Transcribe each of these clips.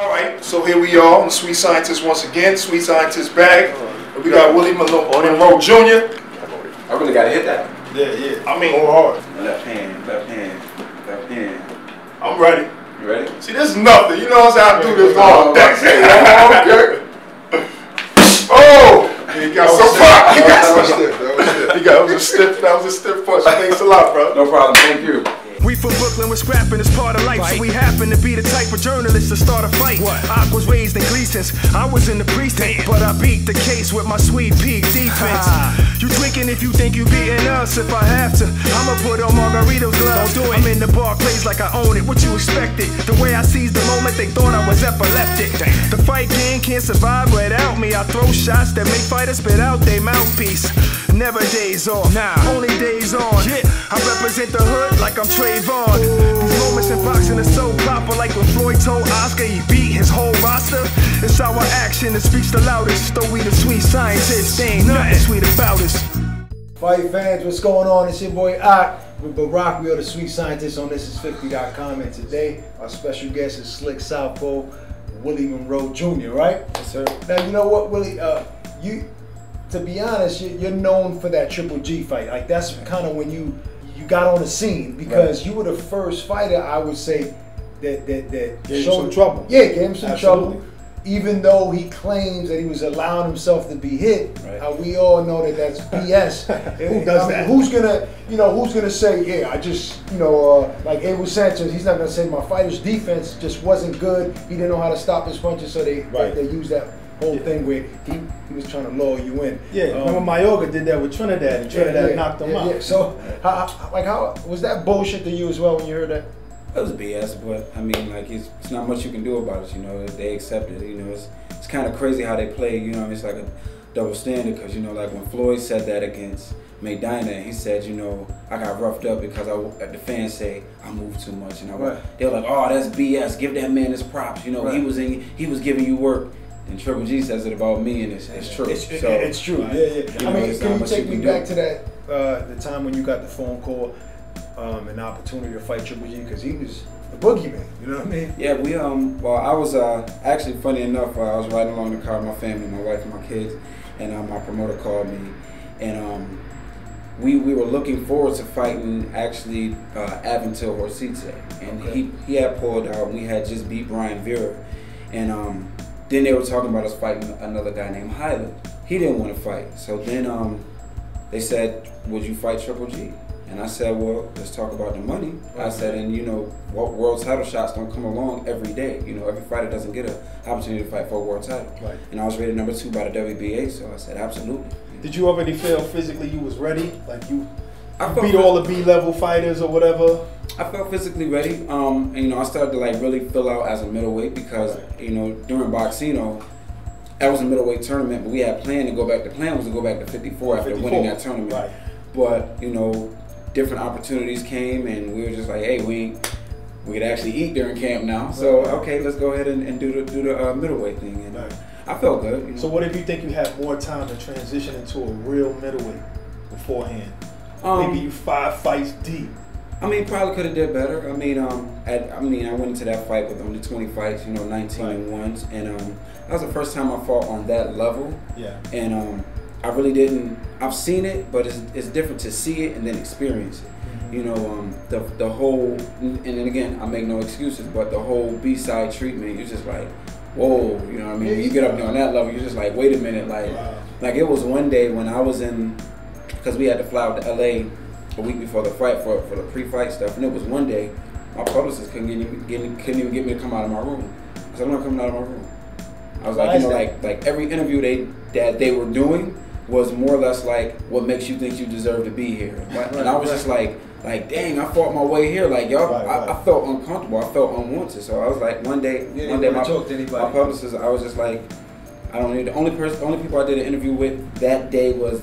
Alright, so here we are on the Sweet Scientist once again. Sweet Scientist bag. We got Willie Monroe Jr. I really gotta hit that. Yeah. I mean, go hard. Left hand, left hand, left hand. I'm ready. You ready? See, this is nothing. You know what I'm saying? I do this all day. Okay. Oh! He got some pop. That was a stiff punch. Thanks a lot, bro. No problem. Thank you. We from Brooklyn, we're scrapping, it's part of life. So we happen to be the type of journalists to start a fight. I was raised in Gleason's, I was in the precinct, but I beat the case with my sweet peak defense. You drinking if you think you beating us. If I have to, I'ma put on Margarito's gloves. Don't do it. I'm in the Barclays like I own it. What you expected? The way I seized the moment, they thought I was epileptic. The fight game can't survive without me. I throw shots that make fighters spit out their mouthpiece. Never days off, only days on. I represent the hood like I'm Trayvon. These moments in boxing are so proper, like when Floyd told Oscar he beat his whole roster. It's our action that speaks the loudest. Though we the sweet scientists, there ain't nothing sweet about us. Fight fans, what's going on? It's your boy Ak with Barack. We are the Sweet Scientists on ThisIs50.com, and today our special guest is Slick Southpaw Willie Monroe Jr. Right? Yes, sir. Now you know what, Willie? To be honest, you're known for that Triple G fight. Like that's kind of when you got on the scene because you were the first fighter, I would say, that gave him some trouble. Yeah, gave him some trouble. Even though he claims that he was allowing himself to be hit, we all know that that's BS. Who does that? Who's gonna say, yeah, I just, like Abel Sanchez, he's not gonna say my fighter's defense just wasn't good. He didn't know how to stop his punches, so they used that whole thing where he was trying to lure you in. Yeah, remember Mayorga did that with Trinidad, and Trinidad knocked him out. Yeah. So, how was that bullshit to you as well when you heard that? It was BS, but I mean, like it's not much you can do about it. You know, they accept it. You know, it's kind of crazy how they play. You know, it's like a double standard because like when Floyd said that against Maydana, he said, I got roughed up because the fans say I moved too much, and they were like, oh, that's BS. Give that man his props. He was giving you work. And Triple G says it about me, and it's true. It's true. Yeah. I mean, can you take me back to that the time when you got the phone call and the opportunity to fight Triple G because he was the boogeyman. You know what I mean? Yeah, we well, I was actually funny enough. I was riding along the car with my family, my wife and my kids, and my promoter called me, and we were looking forward to fighting actually Aventil Horsite, and he had pulled out. And we had just beat Brian Vera, and then they were talking about us fighting another guy named Highland. He didn't want to fight. So then they said, would you fight Triple G? And I said, well, let's talk about the money. I said, and what world title shots don't come along every day. Every fighter doesn't get an opportunity to fight for a world title. Right. And I was rated #2 by the WBA, so I said, absolutely. Did you already feel physically you was ready? Like you beat all the B-level fighters or whatever? I felt physically ready, and I started to really fill out as a middleweight because during Boxino, that was a middleweight tournament, but we had planned to go back. The plan was to go back to 54 after winning that tournament. Right. But different opportunities came, and we were just like, hey, we could actually eat during camp now. So okay, let's go ahead and do the middleweight thing, and I felt good. So what if you think you had more time to transition into a real middleweight beforehand? Maybe you 5 fights deep. I mean, probably could have did better. I mean, I went into that fight with only 20 fights, 19 and 1s, and that was the first time I fought on that level. Yeah. And I really didn't. I've seen it, but it's different to see it and then experience it. Mm-hmm. The whole, and then again, I make no excuses, but the whole B-side treatment, you're just like, whoa, you know what I mean? When you get up there on that level, you're just like, wait a minute, like it was one day when I was in, because we had to fly out to LA a week before the fight for the pre-fight stuff, and it was one day my publicist couldn't even get me to come out of my room. I said, I'm not coming out of my room. I was like, like every interview that they were doing was more or less like, what makes you think you deserve to be here? And I was just like, dang, I fought my way here. Like y'all, I felt uncomfortable. I felt unwanted. So I was like, one day, my publicist, I was just like, I don't need. The only people I did an interview with that day was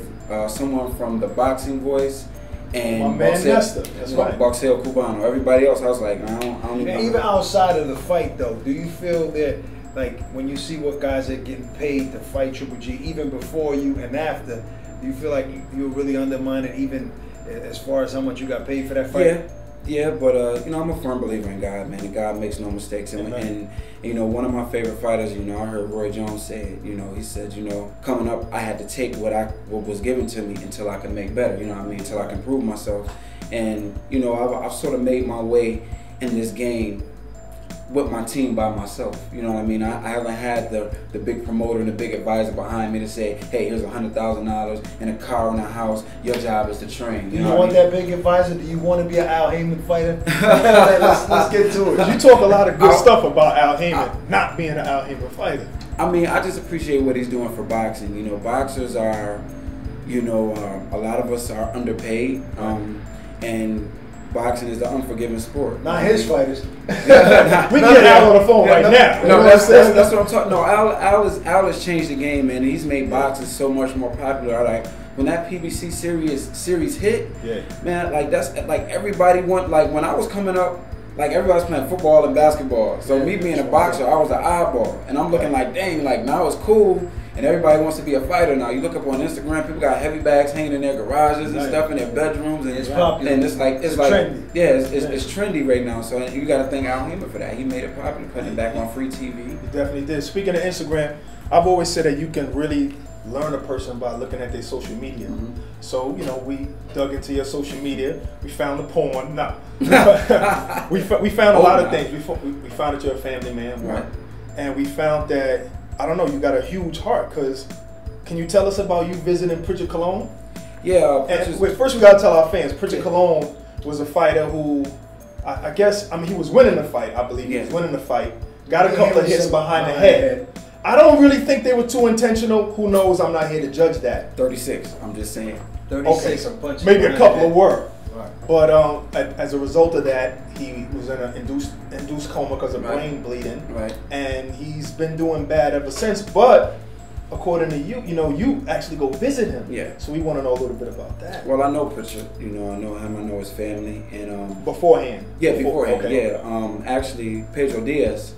someone from the Boxing Voice. And Boxeo Cubano. Everybody else, I was like, I don't even outside of the fight, though, do you feel that, like, when you see what guys are getting paid to fight Triple G, even before you and after, do you feel like you were really undermining, even as far as how much you got paid for that fight? Yeah, but you know, I'm a firm believer in God, man. And God makes no mistakes. And you know, one of my favorite fighters, you know, I heard Roy Jones say it. You know, he said, you know, coming up, I had to take what was given to me until I could make better. You know what I mean? Until I can prove myself. And you know, I've sort of made my way in this game with my team by myself. You know what I mean? I haven't had the big promoter and the big advisor behind me to say, hey, here's $100,000 and a car and a house. Your job is to train. You want that big advisor? Do you want to be an Al Haymon fighter? let's get to it. You talk a lot of good stuff about Al Haymon not being an Al Haymon fighter. I mean, I just appreciate what he's doing for boxing. You know, boxers are, you know, a lot of us are underpaid, and boxing is the unforgiving sport. Not his fighters. We can get Al on the phone right now. No, that's what I'm talking. No, Al has changed the game, man. He's made boxing so much more popular. Like when that PBC series hit, man, like that's like everybody like when I was coming up, like everybody was playing football and basketball. So me being a boxer, I was an eyeball, and I'm looking like, dang, like now it's cool. And everybody wants to be a fighter now. You look up on Instagram, people got heavy bags hanging in their garages and stuff in their bedrooms, and it's popular. And it's trendy. Yeah, it's trendy right now. So you got to thank Al Haymon for that. He made it popular, putting it back on free TV. He definitely did. Speaking of Instagram, I've always said that you can really learn a person by looking at their social media. So you know, we dug into your social media. We found the porn. we found a lot of things. We found that you're a family man, and we found that. I don't know, you got a huge heart, because can you tell us about you visiting Pritchard Colon? Yeah. First we got to tell our fans, Pritchard Colon was a fighter who, I guess, I mean, he was winning the fight, I believe. He was winning the fight. Got a couple of hits behind the head. I don't really think they were too intentional. Who knows? I'm not here to judge that. 36, I'm just saying. 36, I'm punching. Maybe a couple were. But as a result of that, he was in an induced coma because of brain bleeding, and he's been doing bad ever since. But according to you, you know, you actually go visit him. Yeah. So we want to know a little bit about that. Well, I know Pritchard. You know, I know him. I know his family, and beforehand. Yeah, beforehand. Okay. Yeah. Actually, Pedro Diaz.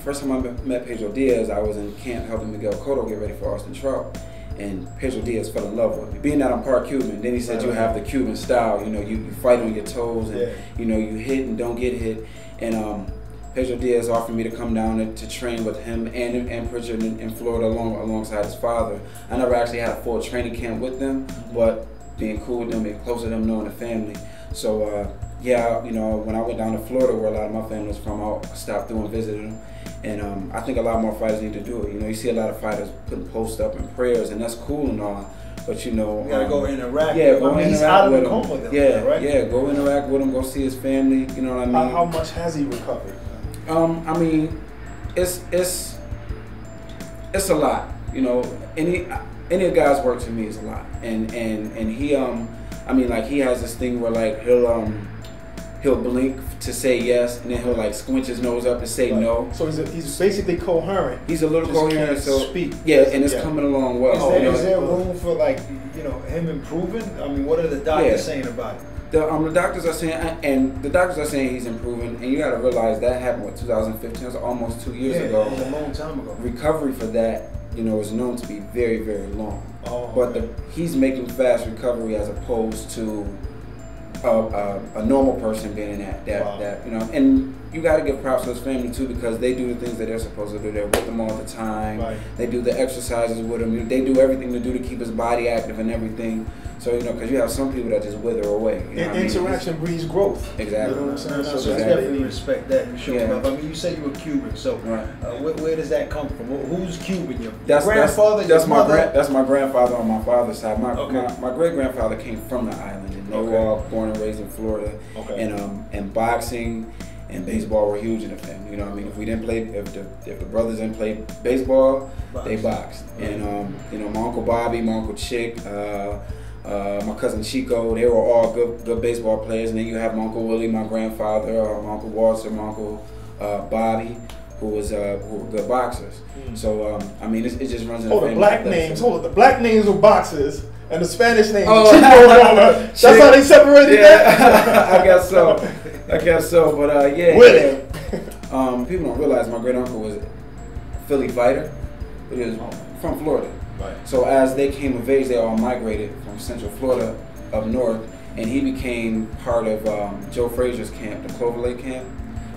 First time I met Pedro Diaz, I was in camp helping Miguel Cotto get ready for Austin Trout. And Pedro Diaz fell in love with me. Being that I'm part Cuban, then he said you have the Cuban style. You know, you fight on your toes, and you know, you hit and don't get hit. And Pedro Diaz offered me to come down to train with him and Pritchard in Florida alongside his father. I never actually had a full training camp with them, but being cool with them and close to them, knowing the family. So yeah, you know, when I went down to Florida, where a lot of my family was from, I stopped through and visited them. And I think a lot more fighters need to do it. You know, you see a lot of fighters putting posts up and prayers, and that's cool and all. But you know, you gotta go interact. Yeah, go interact with him. Yeah, go interact with him. Go see his family. You know what I mean? How much has he recovered? I mean, it's a lot. You know, any of guys' work to me is a lot. And he I mean, like, he has this thing where like he'll blink to say yes, and then he'll like squinch his nose up and say no. So he's basically coherent. He's a little coherent, so speak. Yeah, and it's coming along well. Is there room for, like, you know, him improving? I mean, what are the doctors saying about it? The doctors are saying, he's improving, and you got to realize that happened in 2015. It was almost 2 years ago. It was a long time ago. Recovery for that, you know, is known to be very, very long. But he's making fast recovery as opposed to a normal person being in that you know, and you got to give props to his family too, because they do the things that they're supposed to do. They're with him all the time. They do the exercises with him. They do everything to do to keep his body active and everything. So, you know, because you have some people that just wither away. You know interaction breeds growth. Exactly. You know what I'm saying? So definitely respect that. You show love. I mean, you said you were Cuban, so where does that come from? Who's Cuban? Your grandfather? That's my grandfather on my father's side. My great grandfather came from the island, and they were all born and raised in Florida. And boxing and baseball were huge in the family. You know what I mean? If we didn't play, if the brothers didn't play baseball, they boxed. And you know, my Uncle Bobby, my Uncle Chick, my cousin Chico, they were all good baseball players. And then you have my Uncle Willie, my grandfather, my Uncle Walter, my Uncle Bobby, who were good boxers. So I mean, it just runs in the family. The black names. Hold on, the black names were boxers. And the Spanish name, that's how they separated that? I guess so. But yeah. Willie. People don't realize my great uncle was a Philly fighter, but he was from Florida. So as they came of age, they all migrated from Central Florida up north, and he became part of Joe Frazier's camp, the Clover Lake camp,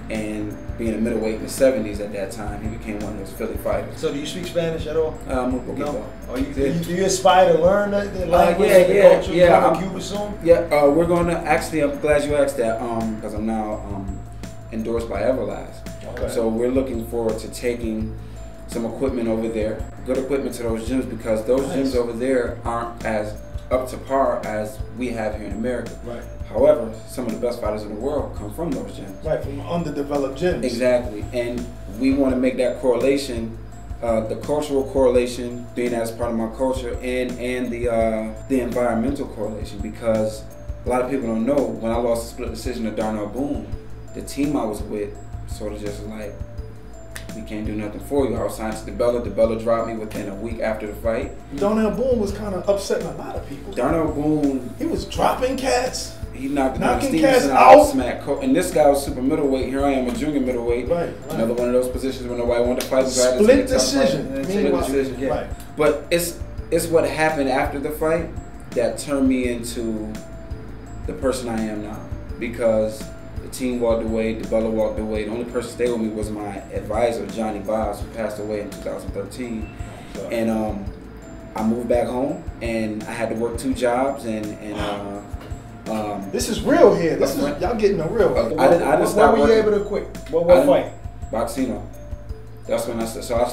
and being a middleweight in the 70s at that time, he became one of those Philly fighters. So do you speak Spanish at all? No. Do you aspire to learn the language and the culture? Yeah. Cuba soon? Yeah, we're going to, actually, I'm glad you asked that, because I'm now endorsed by Everlast. Okay. So we're looking forward to taking some equipment over there, good equipment to those gyms, because those gyms over there aren't as up to par as we have here in America. Right. However, some of the best fighters in the world come from those gyms. Right, from underdeveloped gyms. Exactly, and we want to make that correlation, the cultural correlation, being as part of my culture, and the environmental correlation, because a lot of people don't know, when I lost the split decision to Darnell Boone, the team I was with sort of just like, we can't do nothing for you. I was signed to DeBella. DeBella dropped me within a week after the fight. Darnell Boone was kind of upsetting a lot of people. Darnell Boone, he was dropping cats. He knocked cats out. Smack. And this guy was super middleweight. Here I am, a junior middleweight. Right. Another one of those positions where nobody wanted to fight. Split decision. Split decision. Yeah. Right. But it's what happened after the fight that turned me into the person I am now. Because the team walked away, DeBella walked away. The only person who stayed with me was my advisor, Johnny Bobs, who passed away in 2013. And I moved back home, and I had to work 2 jobs, this is real here. This is y'all getting the real. I didn't stop. When were you able to quit? What fight? Boxino. That's when I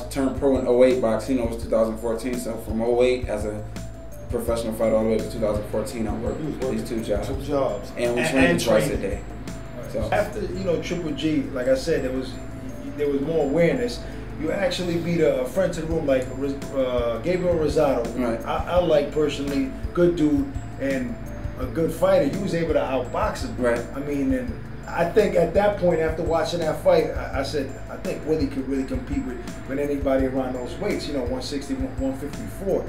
turned pro in 08. Boxino was 2014. So from 08 as a professional fighter all the way to 2014, I worked these 2 jobs. 2 jobs. And we trained twice a day. So after Triple G, like I said, there was more awareness. You actually beat a friend to the room like Gabriel Rosado. Right. I like personally, good dude and a good fighter. You was able to outbox him. Right. I mean, and I think at that point, after watching that fight, I said, I think Willie could really compete with anybody around those weights. 160, 154.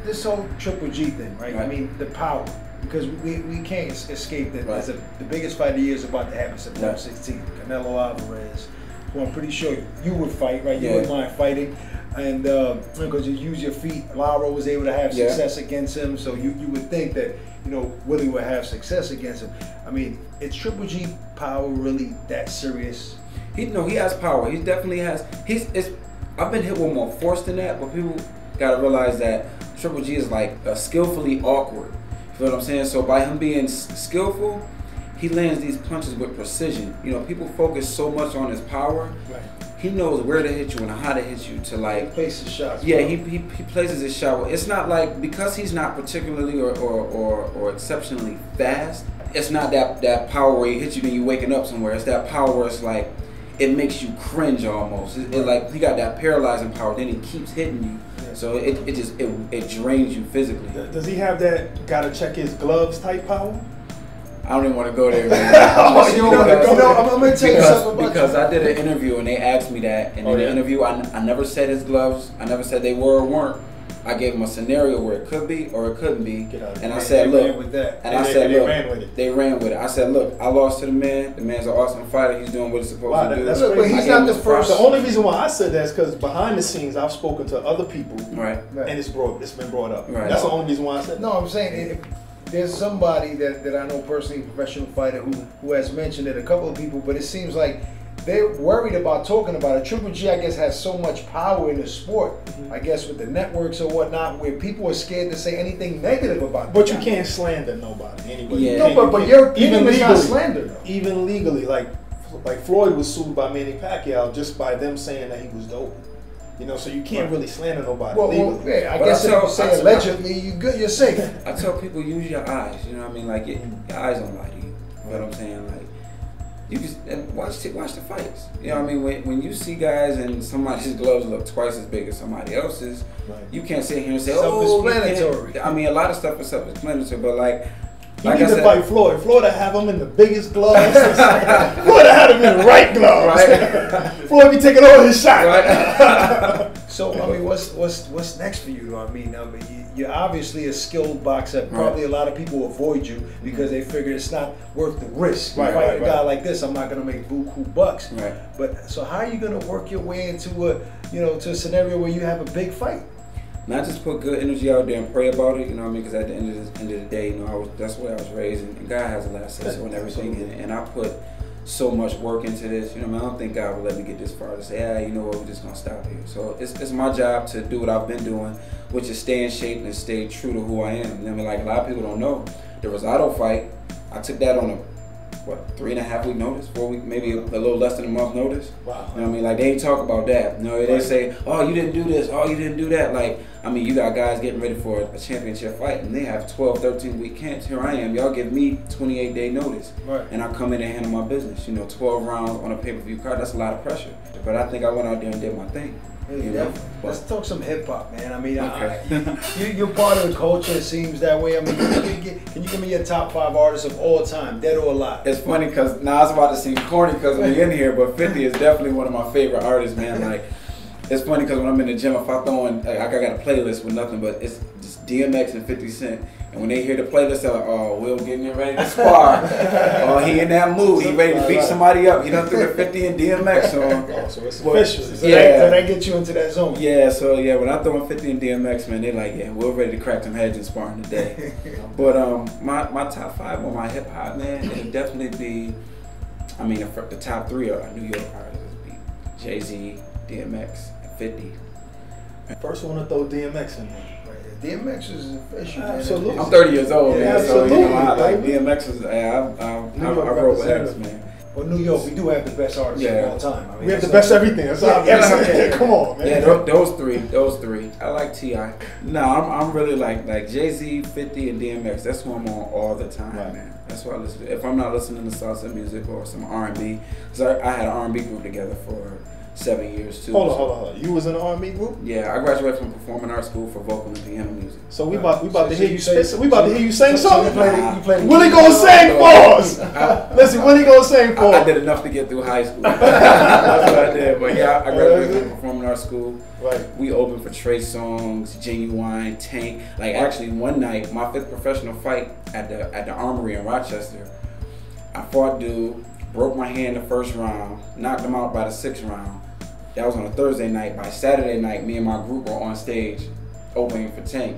This whole Triple G thing, right? I mean, the power. Because we can't escape that the biggest fight of the year is about to happen September 16th. Canelo Alvarez, who I'm pretty sure you would fight, right? You wouldn't mind fighting. And because you use your feet, Lara was able to have success against him. So you would think that, Willie would have success against him. I mean, is Triple G power really that serious? He has power. He definitely has. I've been hit with more force than that, but people gotta realize that Triple G is like skillfully awkward. You feel what I'm saying? So by him being skillful, he lands these punches with precision. People focus so much on his power. Right. He knows where to hit you and how to hit you to like. He places shots. Yeah, he places his shot. It's not like, because he's not particularly or exceptionally fast. It's not that power where he hits you and you waking up somewhere. It's that power where it's like it makes you cringe almost. It like he got that paralyzing power. Then he keeps hitting you. So it drains you physically. Does he have that gotta check his gloves type power? I don't even want to go there. I'm gonna tell you something about because I did an interview and they asked me that, and in the interview I never said his gloves. I never said they were or weren't. I gave him a scenario where it could be or it couldn't be, and I said, look, they ran with it. I said, look, I lost to the man. The man's an awesome fighter. He's doing what he's supposed to do. That's but he's not the first. The only reason why I said that is because behind the scenes I've spoken to other people, and it's been brought up. Right. That's the only reason why I said that. No, I'm saying there's somebody that I know personally, a professional fighter, who has mentioned it, a couple of people, but it seems like they're worried about talking about it. Triple G, I guess, has so much power in the sport, I guess, with the networks or whatnot, where people are scared to say anything negative about it. But you can't slander nobody anyway. Yeah. No, but your opinion is not slander, though. Even legally, like Floyd was sued by Manny Pacquiao just by them saying that he was dope. So you can't really slander nobody legally. Yeah, I guess if you say allegedly, you're safe. I tell people, use your eyes. You know what I mean? Like your eyes don't lie to you. You know what I'm saying? Like you just watch the fights. You know what I mean? When you see guys and somebody's gloves look twice as big as somebody else's, you can't sit here and say, self-explanatory. I mean, a lot of stuff is self-explanatory, but like I said, fight Floyd. Floyd have him in the biggest gloves. Floyd had him in the right gloves. Right. Floyd be taking all his shots. Right. So I mean, what's next for you? I mean, you're obviously a skilled boxer. Probably a lot of people avoid you because they figure it's not worth the risk. Fighting a guy like this, I'm not going to make buku bucks. Right. But so how are you going to work your way into to a scenario where you have a big fight? And I just put good energy out there and pray about it, you know what I mean? Because at the end of the day, you know, that's the way I was raised, and God has a last say so and everything. And I put so much work into this, you know what I mean? I don't think God will let me get this far to say, you know what, we're just gonna stop here. So it's my job to do what I've been doing, which is stay in shape and stay true to who I am. You know what I mean? Like a lot of people don't know, the Rosado fight, I took that on a 3.5 week notice, 4 week, maybe a little less than a month notice. Wow. You know what I mean? Like they ain't talk about that. You know, they say, oh, you didn't do this, oh, you didn't do that. Like, I mean, you got guys getting ready for a championship fight and they have 12, 13 week camps. Here I am, y'all give me 28-day notice. Right. And I come in and handle my business. You know, 12 rounds on a pay-per-view card, that's a lot of pressure. But I think I went out there and did my thing. You know? Let's talk some hip hop, man. I mean, okay. you're part of the culture. It seems that way. I mean, can you give me your top 5 artists of all time, dead or alive? It's funny because now I was about to seem corny because we're in here, but 50 is definitely one of my favorite artists, man. Like, it's funny because when I'm in the gym, if I throw in, like, I got a playlist with nothing but it's just DMX and 50 Cent. And when they hear the playlist, they're like, oh, Will getting ready to spar. Oh, he in that mood. He ready to beat somebody up. He done threw the 50 and DMX on. Oh, so it's official. So that gets you into that zone. Yeah, so yeah, when I throw in 50 and DMX, man, they like, yeah, we're ready to crack some heads and sparring today. But my top 5 on my hip hop, man, it'll definitely be, I mean, the top 3 are New York artists. It'll be Jay-Z, DMX, and 50. First one to throw DMX in there. DMX is official. Absolutely. I'm 30 years old, man, absolutely. so you know, like DMX is, I wrote with X, man. Well, New York, we do have the best artists of all time. I mean, we have the best everything. That's obvious. Come on, man. Yeah, those three. I like T.I. No, I'm really like Jay-Z, 50, and DMX. That's who I'm on all the time, man. That's what I listen to. If I'm not listening to salsa music or some R&B, because I had an R&B group together for 7 years too. Hold on. You was in an R&B group? Yeah, I graduated from performing arts school for vocal and piano music. So we about to hear you sing. We about to hear you sing something. Willie gonna sing for us. Listen, Willie gonna sing for us. I did enough to get through high school. That's what I did. But yeah, I graduated from performing arts school. Right. We opened for Trey Songz, Genuine, Tank. Like actually one night, my 5th professional fight at the Armory in Rochester, I fought dude, broke my hand the first round, knocked him out by the 6th round. That was on a Thursday night. By Saturday night, me and my group were on stage opening for Tank.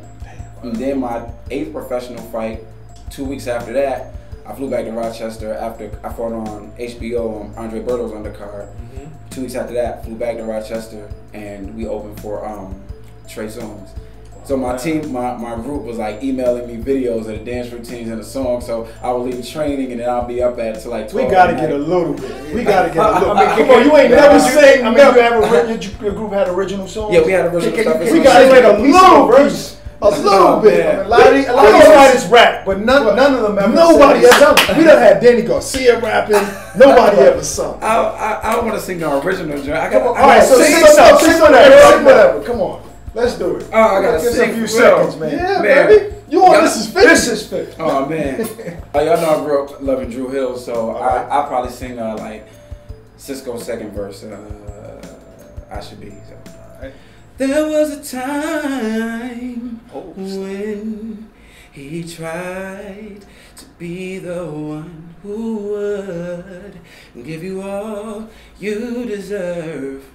And then my 8th professional fight, 2 weeks after that, I flew back to Rochester after I fought on HBO on Andre Berto's undercard. 2 weeks after that, flew back to Rochester and we opened for Trey Songz. So my team, my group was like emailing me videos of the dance routines and the songs. So I would leave training and then I'll be up at till like 12. We gotta get a little bit. We gotta get a little bit. Come on, you ain't never sang. I mean, your group had original songs. Yeah, we had original stuff. We gotta get a little verse. A little bit. I mean, a lot of these artists rap, but none of them ever. Nobody ever. We done had Danny Garcia rapping. Nobody ever sung. I don't want to sing the original. All right, so sing whatever. Come on. Let's do it. Oh, I gotta sing a few seconds, man. Yeah, man. baby. You on This Is 50. This is 50. Oh, man. Y'all know I grew up loving Drew Hill, so I probably sing like Cisco's 2nd verse, I Should Be. So. Right. There was a time when he tried to be the one who would give you all you deserve.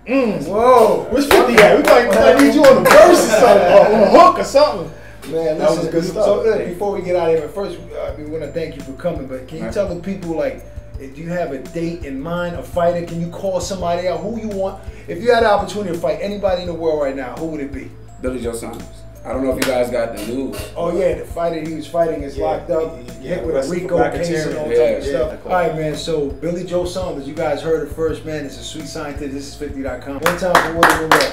Whoa, where's 50 at? We might need you on the verse or something, or on a hook or something. Man, that was good stuff. So before we get out of here, first we want to thank you for coming. But can you tell the people, like, do you have a date in mind, a fighter? Can you call somebody out? Who you want? If you had the opportunity to fight anybody in the world right now, who would it be? Billy Joe Saunders. I don't know if you guys got the news. Oh yeah, the fighter he was fighting is locked up, hit with a RICO case and all type of stuff. All right, man. So Billy Joe Saunders, you guys heard it first, man. It's a sweet scientist. This is 50.com. One time for Willie Monroe.